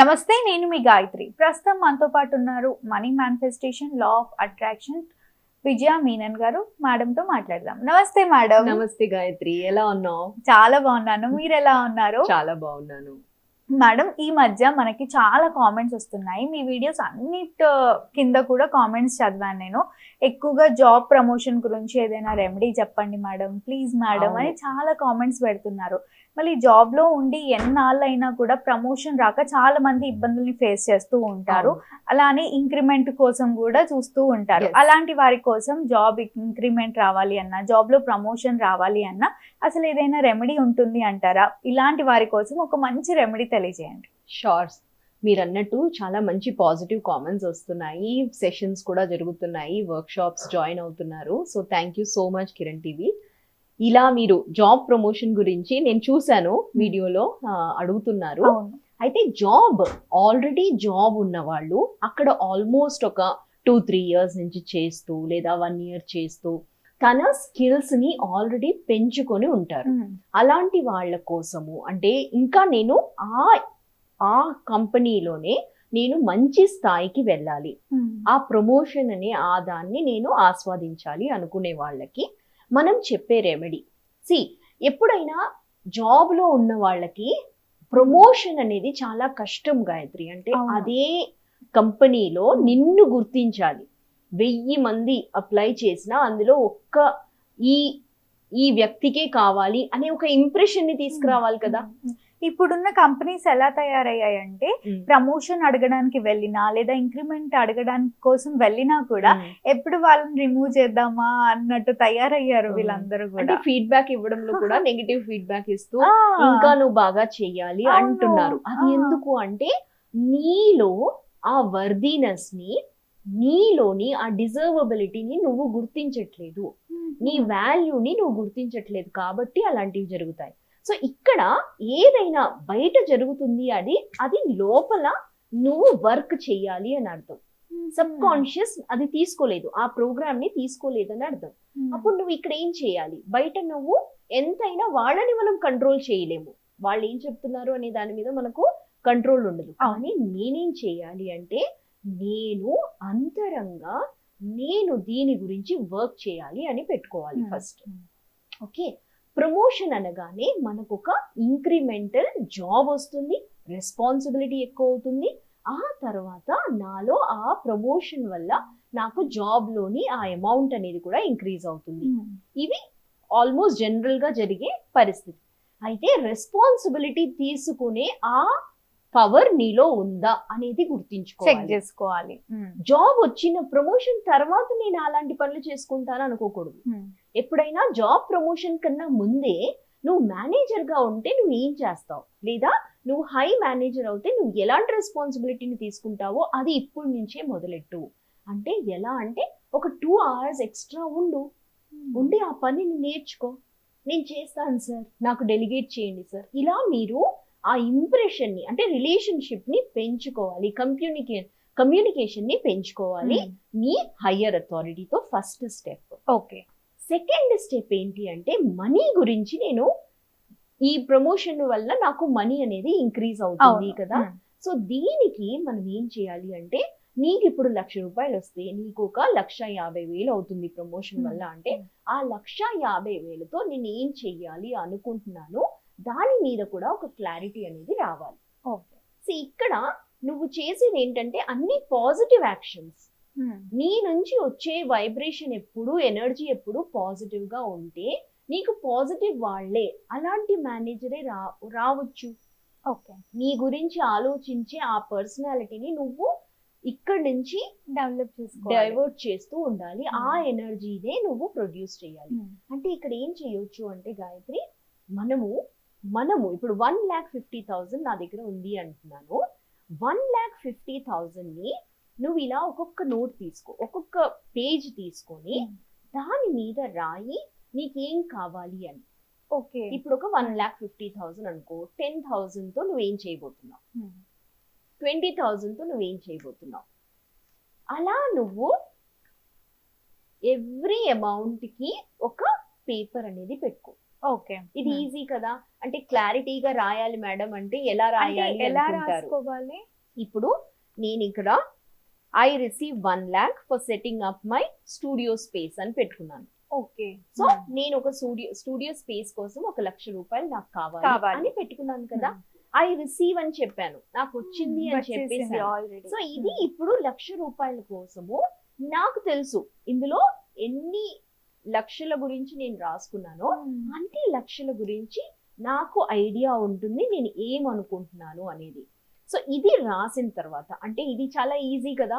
నమస్తే, నేను మీ గాయత్రి. ప్రస్తుతం మనతో పాటు ఉన్నారు money manifestation, law of attraction Vijaya Menon garu. మేడంతో మాట్లాడదాం. నమస్తే మేడం. నమస్తే గాయత్రి, ఎలా ఉన్నావు? చాలా బాగున్నాను, మీరు ఎలా ఉన్నారు? చాలా బాగున్నాను మేడం. ఈ మధ్య మనకి చాలా కామెంట్స్ వస్తున్నాయి. మీ వీడియోస్ అన్నిటి కింద కూడా కామెంట్స్ చదివాను నేను. ఎక్కువగా జాబ్ ప్రమోషన్ గురించి ఏదైనా రెమెడీ చెప్పండి మేడం, ప్లీజ్ మేడం అని చాలా కామెంట్స్ పెడుతున్నారు. మళ్ళీ జాబ్ లో ఉండి ఎన్నాళ్ళైనా కూడా ప్రమోషన్ రాక చాలా మంది ఇబ్బందుల్ని ఫేస్ చేస్తూ ఉంటారు. అలానే ఇంక్రిమెంట్ కోసం కూడా చూస్తూ ఉంటారు. అలాంటి వారి కోసం జాబ్ ఇంక్రిమెంట్ రావాలి అన్నా, జాబ్ లో ప్రమోషన్ రావాలి అన్నా అసలు ఏదైనా రెమెడీ ఉంటుంది అంటారా? ఇలాంటి వారి కోసం ఒక మంచి రెమెడీ తెలియజేయండి. షార్ట్స్ మీరు అన్నట్టు చాలా మంచి పాజిటివ్ కామెంట్స్ వస్తున్నాయి, సెషన్స్ కూడా జరుగుతున్నాయి, వర్క్ షాప్స్ జాయిన్ అవుతున్నారు. So thank you so much Kiran TV. ఇలా మీరు జాబ్ ప్రమోషన్ గురించి నేను చూశాను వీడియోలో అడుగుతున్నారు. అయితే ఆల్రెడీ జాబ్ ఉన్న వాళ్ళు అక్కడ ఆల్మోస్ట్ ఒక 2-3 years నుంచి చేస్తూ లేదా 1 year చేస్తూ తన స్కిల్స్ ని ఆల్రెడీ పెంచుకొని ఉంటారు. అలాంటి వాళ్ళ కోసము అంటే ఇంకా నేను ఆ కంపెనీలోనే నేను మంచి స్థాయికి వెళ్ళాలి, ఆ ప్రమోషన్ అనే దాన్ని నేను ఆస్వాదించాలి అనుకునే వాళ్ళకి మనం చెప్పే రెమెడీ. ఎప్పుడైనా జాబ్ లో ఉన్న వాళ్ళకి ప్రమోషన్ అనేది చాలా కష్టం గాయత్రి. అంటే అదే కంపెనీలో నిన్ను గుర్తించాలి. 1000 మంది అప్లై చేసినా అందులో ఒక్క ఈ వ్యక్తికే కావాలి అనే ఒక ఇంప్రెషన్ ని తీసుకురావాలి కదా. ఇప్పుడున్న కంపెనీస్ ఎలా తయారయ్యాయంటే ప్రమోషన్ అడగడానికి వెళ్ళినా లేదా ఇంక్రిమెంట్ అడగడానికి కోసం వెళ్ళినా కూడా ఎప్పుడు వాళ్ళని రిమూవ్ చేద్దామా అన్నట్టు తయారయ్యారు వీళ్ళందరూ కూడా. ఫీడ్బ్యాక్ ఇవ్వడంలో కూడా నెగిటివ్ ఫీడ్బ్యాక్ ఇస్తూ ఇంకా నువ్వు బాగా చెయ్యాలి అంటున్నారు. అది ఎందుకు అంటే నీలో ఆ వర్దీనెస్ ని, నీలోని ఆ డిజర్వబిలిటీని నువ్వు గుర్తించట్లేదు, నీ వాల్యూని నువ్వు గుర్తించట్లేదు కాబట్టి అలాంటివి జరుగుతాయి. సో ఇక్కడ ఏదైనా బయట జరుగుతుంది అది లోపల నువ్వు వర్క్ చెయ్యాలి అని అర్థం. సబ్ కాన్షియస్ అది తీసుకోలేదు, ఆ ప్రోగ్రామ్ ని తీసుకోలేదు అని అర్థం. అప్పుడు నువ్వు ఇక్కడ ఏం చేయాలి? బయట నువ్వు ఎంతైనా వాళ్ళని మనం కంట్రోల్ చేయలేము, వాళ్ళు ఏం చెప్తున్నారు అనే దాని మీద మనకు కంట్రోల్ ఉండదు. కానీ నేనేం చేయాలి అంటే నేను అంతరంగా నేను దీని గురించి వర్క్ చేయాలి అని పెట్టుకోవాలి ఫస్ట్. ఓకే, ప్రమోషన్ అనగానే మనకు ఒక ఇంక్రిమెంటల్ జాబ్ వస్తుంది, రెస్పాన్సిబిలిటీ ఎక్కువ అవుతుంది. ఆ తర్వాత నాలో ఆ ప్రమోషన్ వల్ల నాకు జాబ్ లోని ఆ అమౌంట్ అనేది కూడా ఇంక్రీజ్ అవుతుంది. ఇవి ఆల్మోస్ట్ జనరల్ గా జరిగే పరిస్థితి. అయితే రెస్పాన్సిబిలిటీ తీసుకునే ఆ పవర్ నీలో ఉందా అనేది గుర్తించుకోవాలి. జాబ్ వచ్చిన ప్రమోషన్ తర్వాత నేను అలాంటి పనులు చేసుకుంటాను అనుకోకూడదు. ఎప్పుడైనా జాబ్ ప్రమోషన్ కన్నా ముందే నువ్వు మేనేజర్ గా ఉంటే నువ్వు ఏం చేస్తావు, లేదా నువ్వు హై మేనేజర్ అవుతే నువ్వు ఎలాంటి రెస్పాన్సిబిలిటీని తీసుకుంటావో అది ఇప్పటి నుంచే మొదలెట్టు. అంటే ఎలా అంటే ఒక 2 hours ఎక్స్ట్రా ఉండి ఆ పనిని నేర్చుకో. నేను చేస్తాను సార్, నాకు డెలిగేట్ చేయండి సార్. ఇలా మీరు ఆ ఇంప్రెషన్ ని అంటే రిలేషన్షిప్ ని పెంచుకోవాలి, కమ్యూనికేషన్ ని పెంచుకోవాలి మీ హయ్యర్ అథారిటీతో. First step. Okay, second step ఏంటి అంటే మనీ గురించి. నేను ఈ ప్రమోషన్ వల్ల నాకు మనీ అనేది ఇంక్రీజ్ అవుతుంది కదా. సో దీనికి మనం ఏం చేయాలి అంటే నీకు ఇప్పుడు 1,00,000 రూపాయలు వస్తే నీకు ఒక 1,50,000 అవుతుంది ప్రమోషన్ వల్ల. అంటే ఆ 1,50,000తో నేను ఏం చెయ్యాలి అనుకుంటున్నాను దాని మీద కూడా ఒక క్లారిటీ అనేది రావాలి. ఓకే, సో ఇక్కడ నువ్వు చేసేది ఏంటంటే అన్ని పాజిటివ్ యాక్షన్స్. నీ నుంచి వచ్చే వైబ్రేషన్ ఎప్పుడు, ఎనర్జీ ఎప్పుడు పాజిటివ్ గా ఉంటే నీకు పాజిటివ్ వాళ్ళే, అలాంటి మేనేజరే రావచ్చు. ఓకే, నీ గురించి ఆలోచించే ఆ పర్సనాలిటీని నువ్వు ఇక్కడ నుంచి డైవర్ట్ చేస్తూ ఉండాలి. ఆ ఎనర్జీనే నువ్వు ప్రొడ్యూస్ చేయాలి. అంటే ఇక్కడ ఏం చేయొచ్చు అంటే గాయత్రి, మనము ఇప్పుడు 1,50,000 నా దగ్గర ఉంది అంటున్నాను. 1,50,000 ని నువ్వు ఇలా ఒక్కొక్క నోట్ తీసుకో, ఒక్కొక్క పేజ్ తీసుకొని దాని మీద రాయి నీకేం కావాలి అని. ఓకే, ఇప్పుడు ఒక 1,50,000 అనుకో. 10,000 తో నువ్వేం చేయబోతున్నావు, 20,000 తో నువ్వేం చేయబోతున్నావు. అలా నువ్వు ఎవ్రీ అమౌంట్ కి ఒక పేపర్ అనేది పెట్టుకో. ఓకే, ఇది ఈజీ కదా. అంటే క్లారిటీగా రాయాలి మేడం అంటే ఎలా అంటే రాయాలి ఎలా అనుకుంటారు. రాసుకోవాలి? ఇప్పుడు నేను ఇక్కడ I receive 1 lakh for setting up my studio space అని పెట్టుకున్నాను. ఓకే. సో నేను ఒక స్టూడియో స్పేస్ కోసం 1 లక్ష రూపాయలు నాకు కావాలి అని పెట్టుకున్నాను కదా. ఐ రిసీవ్ అని చెప్పాను, నాకు వచ్చింది అని చెప్పేసి. ఆల్రెడీ. సో ఇది ఇప్పుడు 1 లక్ష రూపాయల కోసము నాకు తెలుసు ఇందులో ఎన్ని లక్షల గురించి నేను రాసుకున్నానో అన్ని లక్షల గురించి నాకు ఐడియా ఉంటుంది నేను ఏమనుకుంటున్నాను అనేది. సో ఇది రాసిన తర్వాత అంటే ఇది చాలా ఈజీ కదా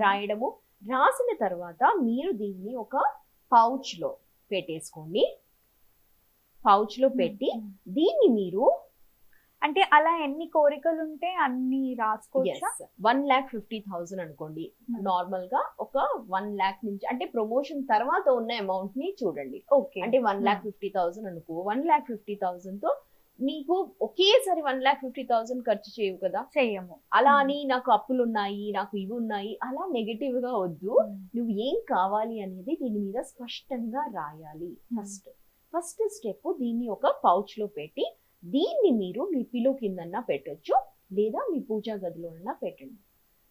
రాయడము. రాసిన తర్వాత మీరు దీన్ని ఒక పౌచ్ లో పెట్టేసుకోండి. పౌచ్ లో పెట్టి దీన్ని మీరు అంటే అలా ఎన్ని కోరికలు ఉంటే అన్ని రాసుకోవచ్చా? 1,50,000 అనుకోండి. నార్మల్ గా ఒక 1 lakh నుంచి అంటే ప్రమోషన్ తర్వాత ఉన్న అమౌంట్ ని చూడండి. ఓకే. అంటే 1,50,000 అనుకో. 1,50,000 తో నీకు ఒకేసారి 1,50,000 ఖర్చు చేయవు కదా. చెయ్యము. అలా అని నాకు అప్పులు ఉన్నాయి, నాకు ఇవి ఉన్నాయి, అలా నెగటివ్ గా వద్దు. నువ్వు ఏం కావాలి అనేది దీని మీద స్పష్టంగా రాయాలి. ఫస్ట్ స్టెప్ దీన్ని ఒక పౌచ్ లో పెట్టి దీన్ని మీరు మీ పిలో కిందన్నా పెట్టొచ్చు లేదా మీ పూజా గదిలోనన్నా పెట్టండి.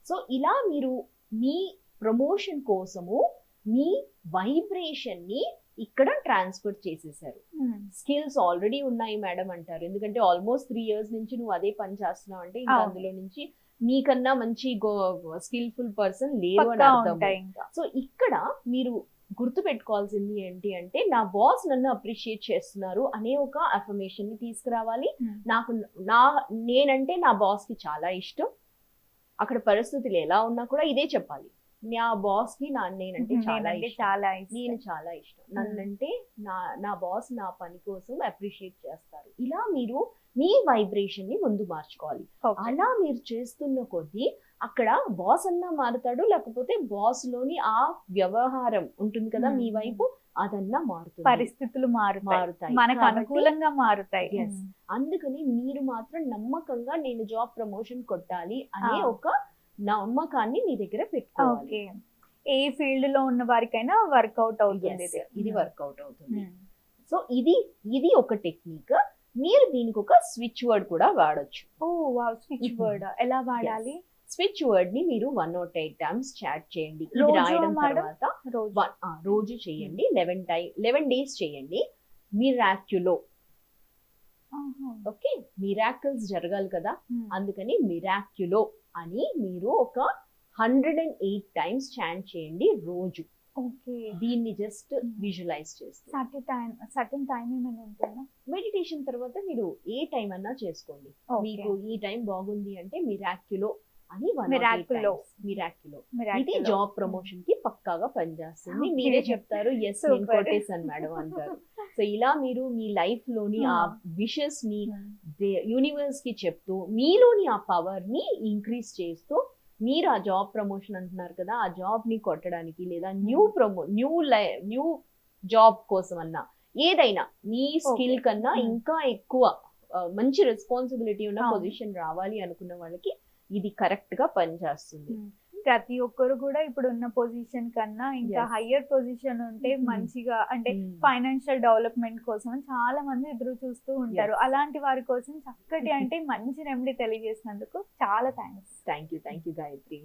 సో ఇలా మీరు మీ ప్రమోషన్ కోసము మీ వైబ్రేషన్ ని ఇక్కడ ట్రాన్స్ఫర్ చేసేసారు. స్కిల్స్ ఆల్రెడీ ఉన్నాయి మేడం అంటారు, ఎందుకంటే ఆల్మోస్ట్ 3 years నుంచి నువ్వు అదే పని చేస్తున్నావు అంటే ఇంకా అందులో నుంచి నీకన్నా మంచి స్కిల్ఫుల్ పర్సన్ లేరు అని అర్థం. సో ఇక్కడ మీరు గుర్తు పెట్టుకోవాల్సింది ఏంటి అంటే నా బాస్ నన్ను అప్రిషియేట్ చేస్తున్నారు అనే ఒక అఫర్మేషన్ ని తీసుకురావాలి. నేనంటే నా బాస్ కి చాలా ఇష్టం, అక్కడ పరిస్థితులు ఎలా ఉన్నా కూడా ఇదే చెప్పాలి. నా బాస్ కి నేనంటే చాలా నేను చాలా ఇష్టం, నన్నంటే నా బాస్ నా పని కోసం అప్రిషియేట్ చేస్తారు. ఇలా మీరు మీ వైబ్రేషన్ ని ముందు మార్చుకోవాలి. అలా మీరు చేస్తున్న కొద్దీ అక్కడ బాస్ అన్నా మారుతాడు, లేకపోతే బాస్ లోని ఆ వ్యవహారం ఉంటుంది కదా మీ వైపు, అదన్నా మారుతుంది. పరిస్థితులు మారుతాయి, మనకు అనుకూలంగా మారుతాయి. అందుకని మీరు మాత్రం నమ్మకంగా నేను జాబ్ ప్రమోషన్ కొట్టాలి అనే ఒక నమ్మకాన్ని మీ దగ్గర పెట్టుకోవాలి. ఏ ఫీల్డ్ లో ఉన్న వారికైనా వర్కౌట్ అవుతుంది, ఇది వర్కౌట్ అవుతుంది. సో ఇది ఒక టెక్నిక్. మీరు దీనికి ఒక స్విచ్ వర్డ్ కూడా వాడొచ్చు. స్విచ్ వర్డ్ ఎలా వాడాలి? స్విచ్ వర్డ్ ని మీరు 108 times చాట్ చేయండి. ఇది రాయడం తర్వాత రోజు చేయండి. 11 days చేయండి. మిరాక్యులో. ఓకే, మిరాకిల్స్ జరగాలి కదా, అందుకని మిరాక్యులో అని మీరు ఒక 108 times చాంట్ చేయండి రోజు. దీన్ని జస్ట్ విజువలైజ్ చేస్తే సర్టెన్ టైం ఏమైనా ఉంటుందా? మెడిటేషన్ తర్వాత మీరు ఏ టైం అన్నా చేసుకోండి. మీకు ఈ టైం బాగుంది అంటే మిరాక్యులో అని మిరాక్యులో. ఇది జాబ్ ప్రమోషన్ కి పక్కాగా పనిచేస్తుంది. మీరే చెప్తారు ఎస్ నేను కొట్టేసాను మేడం అంటారు. సో ఇలా మీరు మీ లైఫ్ లోని ఆ విషెస్ ని యూనివర్స్ కి చెప్తూ మీలోని ఆ పవర్ ని ఇంక్రీజ్ చేస్తూ మీరు ఆ జాబ్ ప్రమోషన్ అంటున్నారు కదా, ఆ జాబ్ ని కొట్టడానికి లేదా న్యూ జాబ్ కోసం అన్నా ఏదైనా మీ స్కిల్ కన్నా ఇంకా ఎక్కువ మంచి రెస్పాన్సిబిలిటీ ఉన్న పొజిషన్ రావాలి అనుకున్న వాళ్ళకి ఇది కరెక్ట్ గా పనిచేస్తుంది. ప్రతి ఒక్కరు కూడా ఇప్పుడు ఉన్న పొజిషన్ కన్నా ఇంకా హయ్యర్ పొజిషన్ ఉంటే మంచిగా, అంటే ఫైనాన్షియల్ డెవలప్మెంట్ కోసం చాలా మంది ఎదురు చూస్తూ ఉంటారు. అలాంటి వారి కోసం చక్కటి అంటే మంచి రెమెడీ తెలియజేసినందుకు చాలా థ్యాంక్స్. Thank you Gayatri.